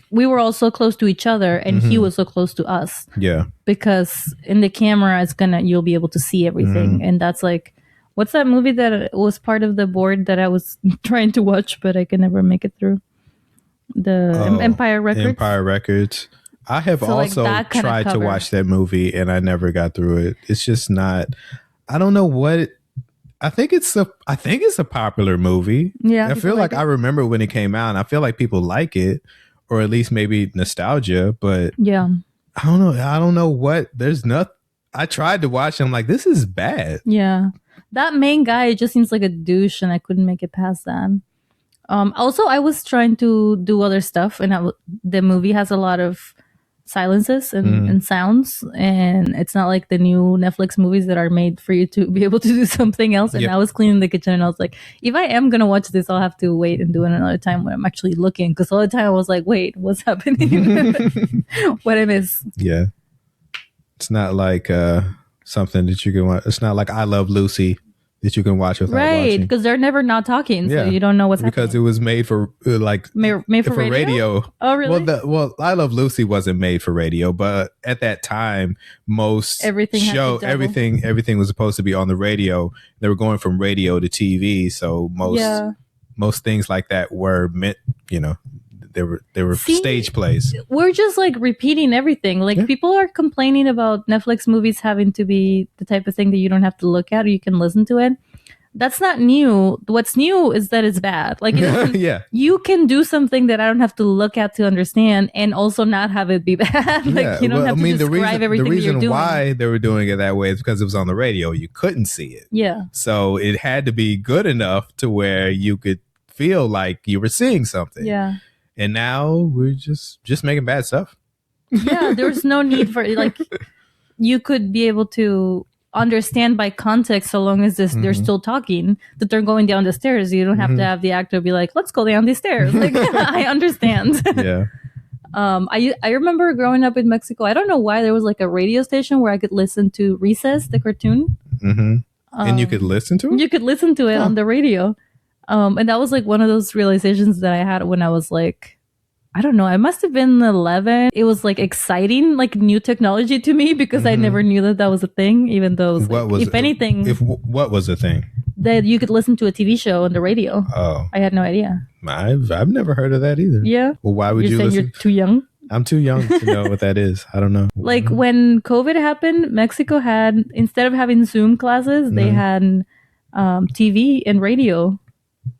we were all so close to each other and he was so close to us. Yeah. Because in the camera, you'll be able to see everything. And that's like, what's that movie that was part of the board that I was trying to watch, but I could never make it through? The Empire Records. Empire Records. I have also tried to watch that movie and I never got through it. It's just not, I don't know what... I think it's a popular movie. Yeah. I feel like I remember when it came out and I feel like people like it, or at least maybe nostalgia, but yeah. I don't know. I don't know what, there's nothing. I tried to watch it. I'm like, this is bad. Yeah. That main guy just seems like a douche, and I couldn't make it past that. Also, I was trying to do other stuff, and the movie has a lot of silences and sounds, and it's not like the new Netflix movies that are made for you to be able to do something else. And I was cleaning the kitchen, and I was like, if I am gonna watch this, I'll have to wait and do it another time when I'm actually looking, because all the time I was like, wait, what's happening? What I miss? Yeah, it's not like something that you can watch. It's not like I Love Lucy that you can watch without watching. Because they're never not talking, so you don't know what's happening. Because it was made for made for radio? Oh, really? Well, I Love Lucy wasn't made for radio, but at that time, most everything was supposed to be on the radio. They were going from radio to TV, so most things like that were meant, they were stage plays. We're just like repeating everything. Like people are complaining about Netflix movies having to be the type of thing that you don't have to look at or you can listen to it. That's not new. What's new is that it's bad. Like you can do something that I don't have to look at to understand, and also not have it be bad. You don't have to describe everything that you're doing. The reason why they were doing it that way is because it was on the radio. You couldn't see it. Yeah. So it had to be good enough to where you could feel like you were seeing something. Yeah. And now we're just making bad stuff. Yeah, there's no need for like you could be able to understand by context so long as they're still talking that they're going down the stairs. You don't have to have the actor be like, let's go down these stairs. Like I understand. Yeah. I remember growing up in Mexico. I don't know why there was like a radio station where I could listen to Recess, the cartoon. And you could listen to it? You could listen to it on the radio. And that was like one of those realizations that I had when I was like, I don't know, I must have been 11. It was like exciting, like new technology to me because I never knew that was a thing, even though it was what was the thing? That you could listen to a TV show on the radio. Oh. I had no idea. I've never heard of that either. Yeah. Well, why would you saying listen? You're too young? I'm too young to know what that is. I don't know. Like when COVID happened, Mexico had, instead of having Zoom classes, they had TV and radio.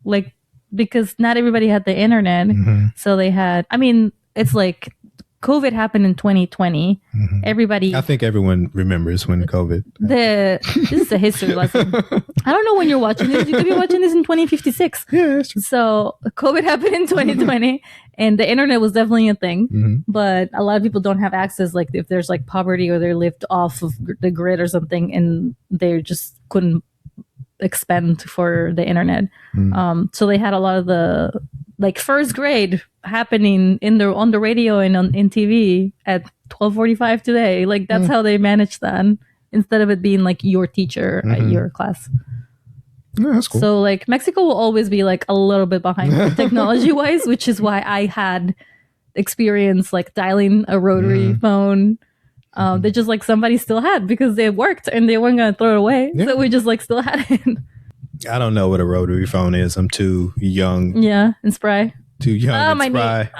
Like, because not everybody had the internet. So they had, I mean, it's like COVID happened in 2020. Everybody, I think everyone remembers when COVID. This is a history lesson. I don't know when you're watching this. You could be watching this in 2056. Yeah, that's true. So COVID happened in 2020 and the internet was definitely a thing. But a lot of people don't have access. Like if there's like poverty or they're lived off of the grid or something and they just couldn't expend for the internet. So they had a lot of the like first grade happening on the radio and in TV at 12:45 today. Like that's how they managed that instead of it being like your teacher at your class. Yeah, that's cool. So like Mexico will always be like a little bit behind technology wise, which is why I had experience like dialing a rotary phone. They just like somebody still had because it worked and they weren't gonna throw it away. So we just like still had it. I don't know what a rotary phone is. I'm too young. Yeah, and spry. Too young and spry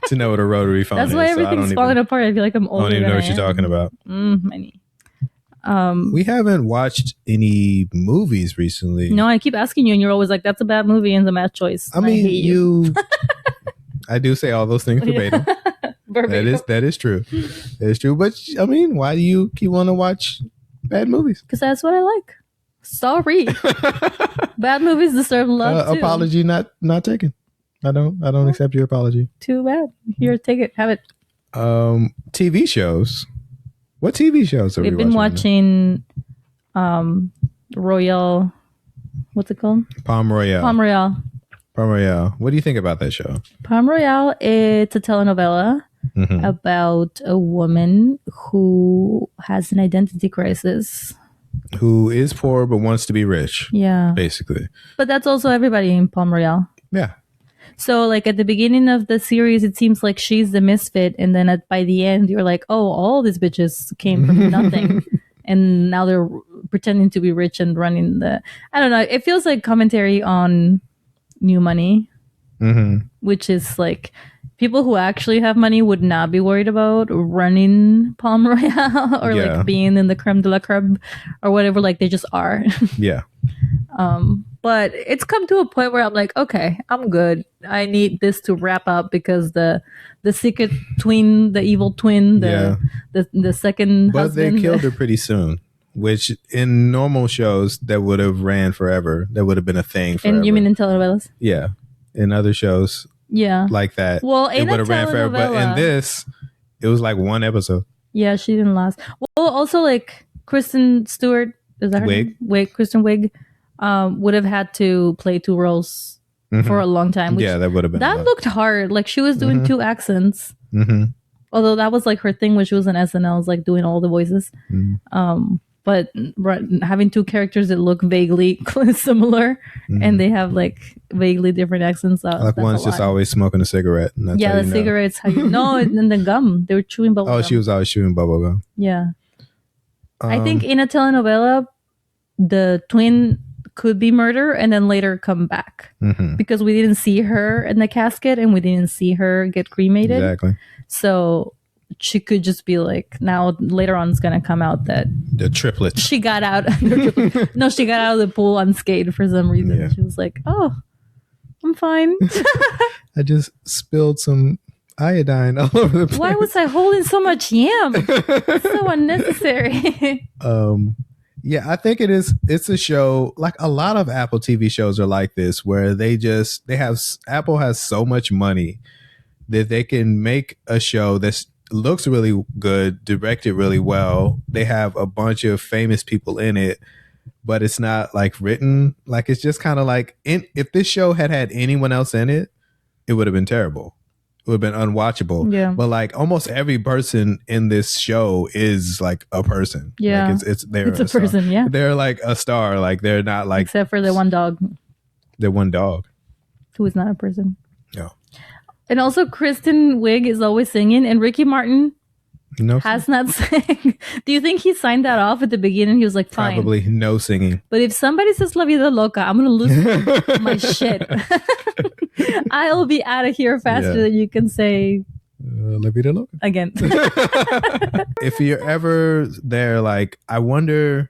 to know what a rotary phone is. That's why everything's falling apart. I feel like I'm older. I don't even know what you're talking about. My knee. We haven't watched any movies recently. No, I keep asking you and you're always like, that's a bad movie and a bad choice. I mean, you I do say all those things verbatim. That is true. That is true. But I mean, why do you keep wanting to watch bad movies? Because that's what I like. Sorry. Bad movies deserve love too. Apology not taken. I don't accept your apology. Too bad. Here, take it. Have it. TV shows. What TV shows are we watching? We've been watching Royal. What's it called? Palm Royale. Palm Royale. Palm Royale. What do you think about that show? Palm Royale, it's a telenovela about a woman who has an identity crisis. Who is poor but wants to be rich. Yeah. Basically. But that's also everybody in Palm Royale. Yeah. So like at the beginning of the series, it seems like she's the misfit. And then by the end, you're like, oh, all these bitches came from nothing. And now they're pretending to be rich and running I don't know. It feels like commentary on new money, which is like people who actually have money would not be worried about running Palm Royale or like being in the creme de la creme or whatever. Like they just are. Yeah. But it's come to a point where I'm like, okay, I'm good. I need this to wrap up because the secret twin, the evil twin, the second but husband. They killed her pretty soon. which in normal shows that would have ran forever. That would have been a thing forever. And you mean in telenovelas? Yeah. In other shows like that, Well, it would have ran forever. But in this, it was like one episode. Yeah, she didn't last. Well, also like Kristen Stewart, is that her name? Kristen Wiig, would have had to play 2 roles for a long time. Which, that would have been. That looked hard. Like she was doing 2 accents. Although that was like her thing when she was on SNL, was like doing all the voices. But having 2 characters that look vaguely similar and they have like vaguely different accents. Like one's just always smoking a cigarette. And the cigarettes. How you know? And the gum. They were chewing bubble gum. She was always chewing bubble gum. Yeah. I think in a telenovela, the twin could be murdered and then later come back because we didn't see her in the casket and we didn't see her get cremated. Exactly. So she could just be like, now later on it's going to come out that the triplets. She got out. No, she got out of the pool unscathed for some reason. Yeah. She was like, oh, I'm fine. I just spilled some iodine all over the place. Why was I holding so much yam? It's so unnecessary. Yeah, I think it's a show, like a lot of Apple TV shows are like this, where Apple has so much money that they can make a show that looks really good, directed really well. They have a bunch of famous people in it, but it's not like written. Like it's just kind of like, if this show had anyone else in it, it would have been terrible. It would have been unwatchable. Yeah. But like almost every person in this show is like a person. Yeah. Like it's a person. Yeah. They're like a star. Like they're not like, except for the one dog. The one dog. Who is not a person. No. And also Kristen Wiig is always singing and Ricky Martin has not sang. Do you think he signed that off at the beginning? He was like, fine. Probably no singing. But if somebody says La Vida Loca, I'm going to lose my shit. I'll be out of here faster than you can say La Vida Loca again. If you're ever there, like, I wonder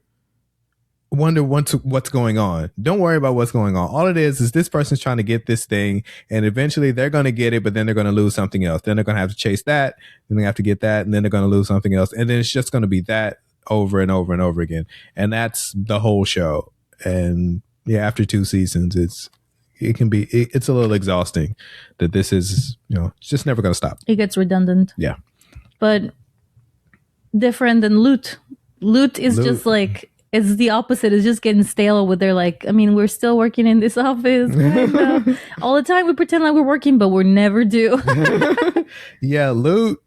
what's going on. Don't worry about what's going on. All it is this person's trying to get this thing, and eventually they're going to get it, but then they're going to lose something else. Then they're going to have to chase that, then they have to get that, and then they're going to lose something else. And then it's just going to be that over and over and over again. And that's the whole show. And yeah, after 2 seasons, it's a little exhausting that this is, it's just never going to stop. It gets redundant. Yeah. But different than Loot. Loot is just like, it's the opposite. It's just getting stale with their like, I mean, we're still working in this office. All the time we pretend like we're working, but we're never do. Yeah, Loot,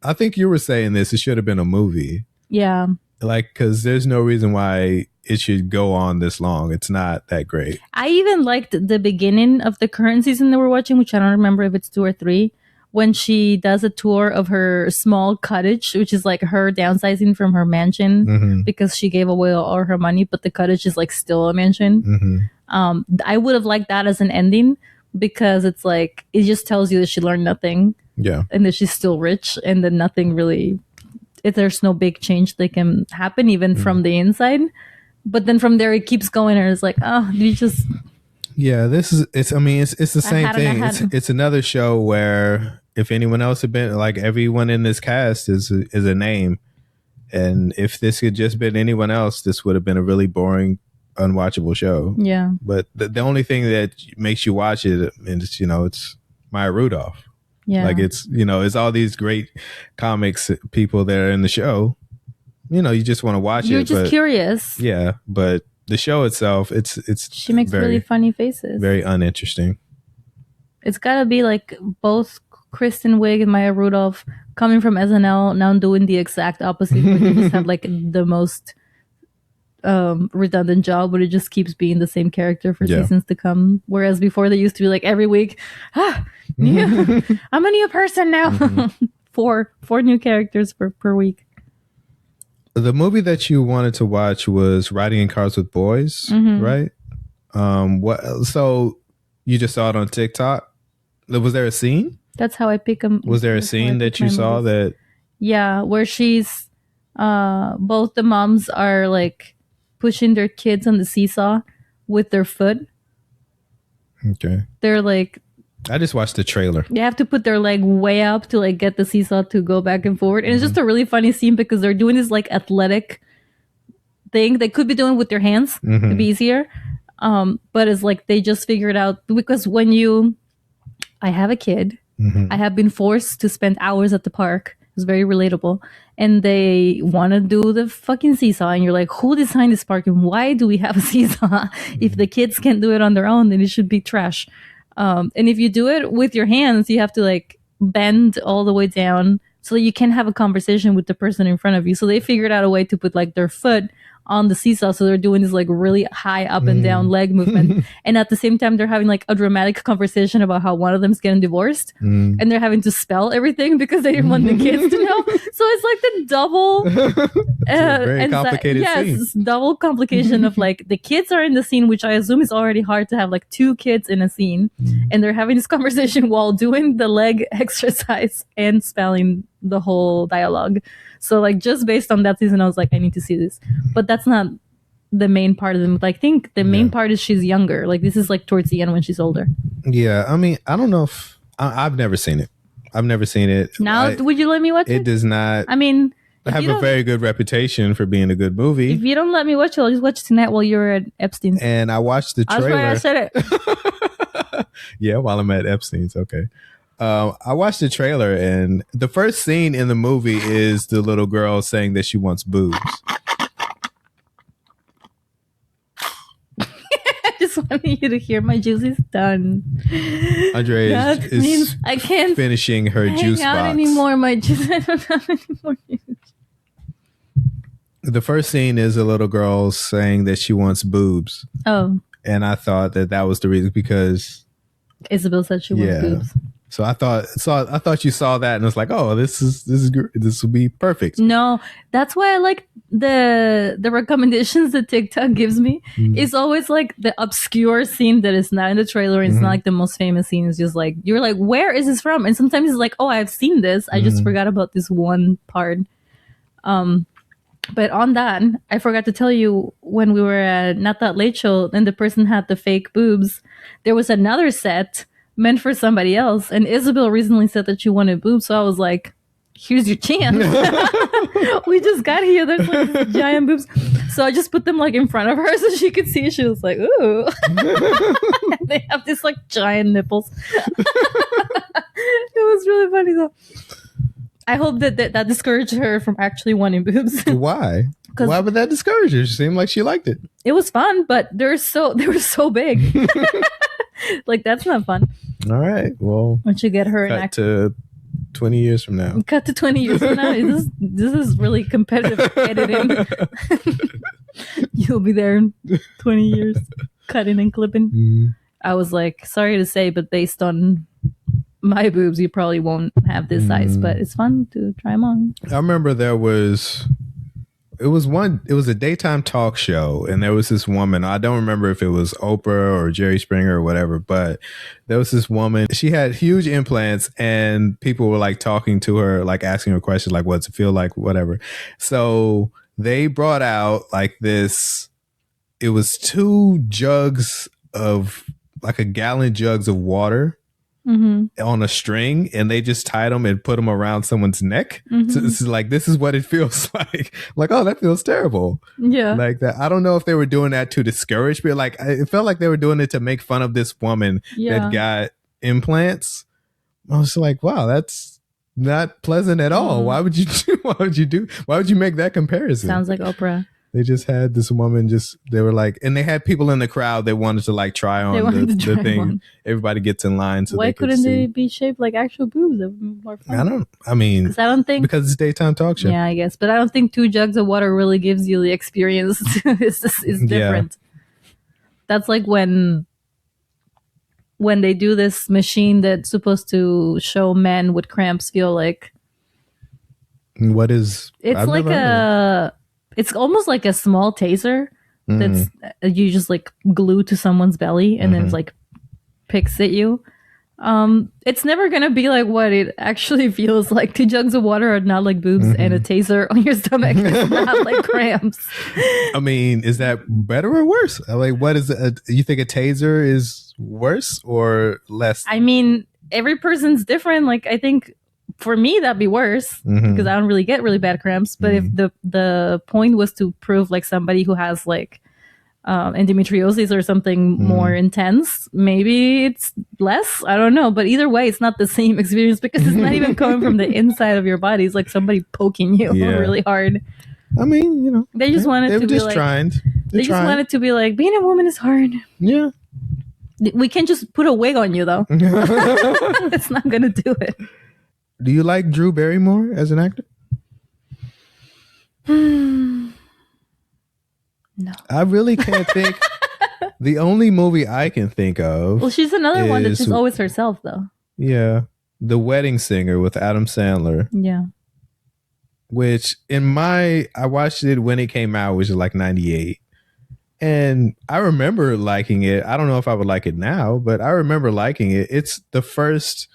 I think you were saying this. It should have been a movie. Yeah. Like, because there's no reason why it should go on this long. It's not that great. I even liked the beginning of the current season that we're watching, which I don't remember if it's 2 or 3. When she does a tour of her small cottage, which is like her downsizing from her mansion because she gave away all her money, but the cottage is like still a mansion. I would have liked that as an ending because it's like, it just tells you that she learned nothing. Yeah. And that she's still rich and that nothing really, if there's no big change that can happen even from the inside. But then from there, it keeps going and it's like, oh, you just... Yeah, it's the same thing. It's another show where if anyone else had been, like, everyone in this cast is a name, and if this had just been anyone else, this would have been a really boring, unwatchable show. Yeah. But the only thing that makes you watch it is, it's Maya Rudolph. Yeah. Like it's all these great comics people that are in the show. You just want to watch it. You're just curious. Yeah, but the show itself, it's she makes really funny faces. Very uninteresting. It's got to be like both Kristen Wiig and Maya Rudolph coming from SNL, now doing the exact opposite. Where they just have like the most redundant job, but it just keeps being the same character for seasons to come. Whereas before they used to be like every week, I'm a new person now. four new characters per week. The movie that you wanted to watch was Riding in Cars with Boys, right? So you just saw it on TikTok. Was there a scene? That's how I pick them. Was there a scene that you saw that? Yeah, where she's both the moms are like pushing their kids on the seesaw with their foot. Okay. They're like, I just watched the trailer. They have to put their leg way up to like get the seesaw to go back and forward. And it's just a really funny scene because they're doing this like athletic thing. They could be doing it with their hands to be easier. But it's like they just figured out, because I have a kid. I have been forced to spend hours at the park. It's very relatable. And they want to do the fucking seesaw. And you're like, who designed this park? And why do we have a seesaw? If the kids can't do it on their own, then it should be trash. And if you do it with your hands, you have to like bend all the way down so that you can have a conversation with the person in front of you. So they figured out a way to put like their foot on the seesaw, so they're doing this like really high up and down leg movement, and at the same time they're having like a dramatic conversation about how one of them's getting divorced, and they're having to spell everything because they didn't want the kids to know. So it's like the double very complicated scene. Double complication of like the kids are in the scene, which I assume is already hard to have like two kids in a scene, and they're having this conversation while doing the leg exercise and spelling the whole dialogue. So like just based on that season, I was like, I need to see this. But that's not the main part of them. I think the main part is she's younger. Like this is like towards the end when she's older. Yeah, I mean, I don't know if I've never seen it. I've never seen it. Now, would you let me watch it? It does not. I mean, have a very good reputation for being a good movie. If you don't let me watch it, I'll just watch it tonight while you're at Epstein's. And I watched the trailer. That's why I said it. Yeah, while I'm at Epstein's. Okay. I watched the trailer, and the first scene in the movie is the little girl saying that she wants boobs. I just wanted you to hear my juice is done. Andrea is I can't finishing her juice box anymore. My juice, I don't have any more juice. The first scene is a little girl saying that she wants boobs. Oh, and I thought that was the reason, because Isabel said she wants boobs. So I thought you saw that and was like, oh, this will be perfect. No, that's why I like the recommendations that TikTok gives me. It's always like the obscure scene that is not in the trailer, and it's not like the most famous scene. It's just like you're like, where is this from? And sometimes it's like, oh, I've seen this. I just forgot about this one part. But on that, I forgot to tell you, when we were at Not That Late Show and the person had the fake boobs, there was another set meant for somebody else, and Isabel recently said that she wanted boobs, so I was like, here's your chance. We just got here, there's like these giant boobs, so I just put them like in front of her so she could see. She was like, ooh. They have these like giant nipples. It was really funny though. I hope that discouraged her from actually wanting boobs. Why would that discourage her? She seemed like she liked it. It was fun, but they were so big. Like, that's not fun. All right. Well, once you get her cut to 20 years from now. Cut to 20 years from now. This is really competitive editing. You'll be there in 20 years, cutting and clipping. I was like, sorry to say, but based on my boobs, you probably won't have this size, but it's fun to try them on. I remember it was a daytime talk show, and there was this woman. I don't remember if it was Oprah or Jerry Springer or whatever, but there was this woman. She had huge implants, and people were like talking to her, like asking her questions, like, what's it feel like, whatever. So they brought out like this, it was 2 jugs of like a gallon jugs of water on a string, and they just tied them and put them around someone's neck. So this is like, this is what it feels like. Like, oh, that feels terrible. Yeah. Like that. I don't know if they were doing that to discourage people. Like, it felt like they were doing it to make fun of this woman that got implants. I was like, wow, that's not pleasant at all. Why would you make that comparison? Sounds like Oprah. They just had this woman they were like, and they had people in the crowd that wanted to like try on the thing. On. Everybody gets in line. So why couldn't they be shaped like actual boobs? That would be more fun. Because it's daytime talk show. Yeah, I guess. But I don't think 2 jugs of water really gives you the experience. It's different. Yeah. That's like when they do this machine that's supposed to show men what cramps feel like. What is... It's like it's almost like a small taser that's you just like glue to someone's belly, and then it's like picks at you. It's never gonna be like what it actually feels like. 2 jugs of water are not like boobs, and a taser on your stomach is not like cramps. I mean, is that better or worse? Like, what is it? You think a taser is worse or less? I mean, every person's different. Like, I think for me, that'd be worse because I don't really get really bad cramps. But if the point was to prove like somebody who has like endometriosis or something more intense, maybe it's less. I don't know. But either way, it's not the same experience because it's not even coming from the inside of your body. It's like somebody poking you really hard. I mean, you know, they just wanted to be like, they just wanted to be like, being a woman is hard. Yeah. We can't just put a wig on you though. It's not gonna do it. Do you like Drew Barrymore as an actor? No. I really can't think. The only movie I can think of. Well, she's another one that's just always herself, though. Yeah. The Wedding Singer with Adam Sandler. Yeah. Which I watched it when it came out, which is like 98. And I remember liking it. I don't know if I would like it now, but I remember liking it. It's the first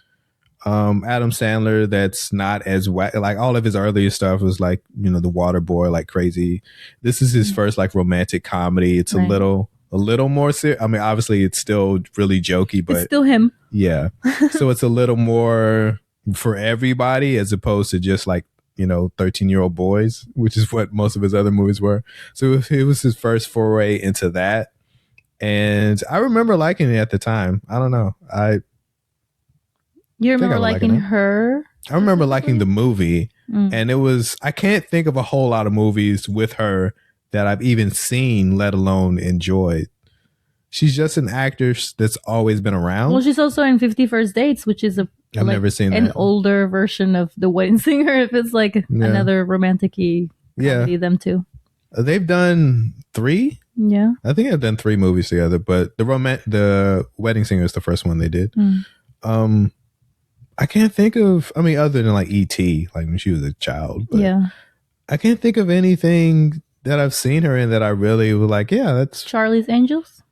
Adam Sandler that's not as like all of his earlier stuff was like, you know, The Water Boy, like crazy. This is his first like romantic comedy. It's a little more serious. I mean, obviously it's still really jokey, but it's still him. Yeah. So it's a little more for everybody as opposed to just like, you know, 13-year-old boys, which is what most of his other movies were. So it was his first foray into that. And I remember liking it at the time. I don't know. You remember liking her? I remember liking the movie. And it was, I can't think of a whole lot of movies with her that I've even seen, let alone enjoyed. She's just an actress that's always been around. Well, she's also in 50 First Dates, which is I've never seen an that. older version of The Wedding Singer. If it's like another romantic-y comedy, them two. They've done 3. Yeah, I think they've done 3 movies together, but the Wedding Singer is the first one they did. I can't think of, I mean, other than like E.T., like when she was a child. But yeah. I can't think of anything that I've seen her in that I really was like, yeah, that's Charlie's Angels.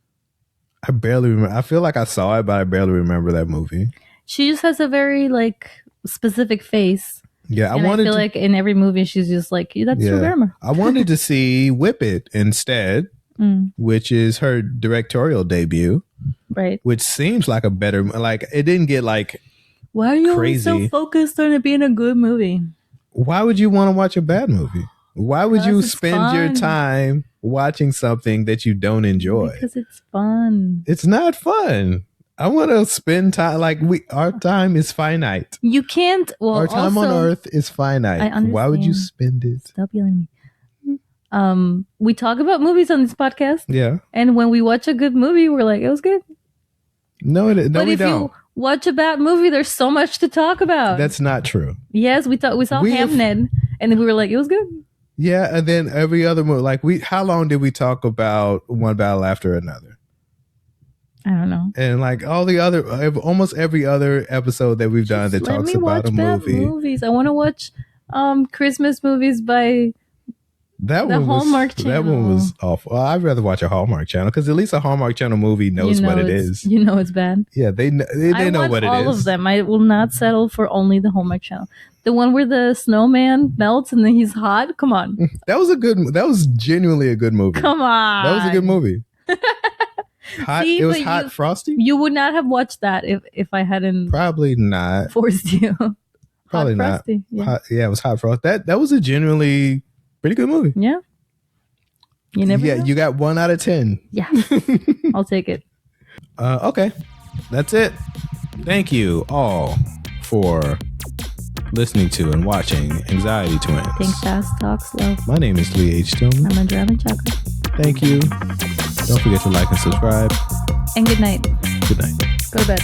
I barely remember. I feel like I saw it, but I barely remember that movie. She just has a very like specific face. Yeah, I feel like in every movie she's just like, that's Drew Barrymore. I wanted to see Whip It instead, which is her directorial debut. Right. Which seems like a better, like it didn't get like why are you crazy. always so focused on it being a good movie? Why would you want to watch a bad movie? Why would you spend your time watching something that you don't enjoy? Because it's fun. It's not fun. I want to spend time like our time is finite. You can't. Well, our time on Earth is finite. Why would you spend it? Stop yelling at me. We talk about movies on this podcast. Yeah. And when we watch a good movie, we're like, it was good. No, we don't. If you watch a bad movie, there's so much to talk about. That's not true. Yes, we saw Hamnet, and then we were like, it was good. Yeah, and then every other movie, like how long did we talk about One Battle After Another? I don't know. And like all the other, almost every other episode that we've done that talks about a movie. Movies. I want to watch Christmas movies by the Hallmark Channel. That one was awful. Well, I'd rather watch a Hallmark Channel because at least a Hallmark Channel movie knows what it is. You know it's bad. Yeah, they know what it is. All of them. I will not settle for only the Hallmark Channel. The one where the snowman melts and then he's hot. Come on. That was genuinely a good movie. Come on. That was a good movie. Hot. See, it was hot, frosty. You would not have watched that if I hadn't probably not forced you. Probably hot, not. Frosty. Yeah. It was hot frost. That was a genuinely pretty good movie. Yeah. You never. Yeah, you got 1 out of 10. Yeah, I'll take it. Okay, that's it. Thank you all for listening to and watching Anxiety Twins. Think fast, talk slow. My name is Lee H. Tillman. I'm Andrea Chocolate. Thank you. Don't forget to like and subscribe. And good night. Good night. Go to bed.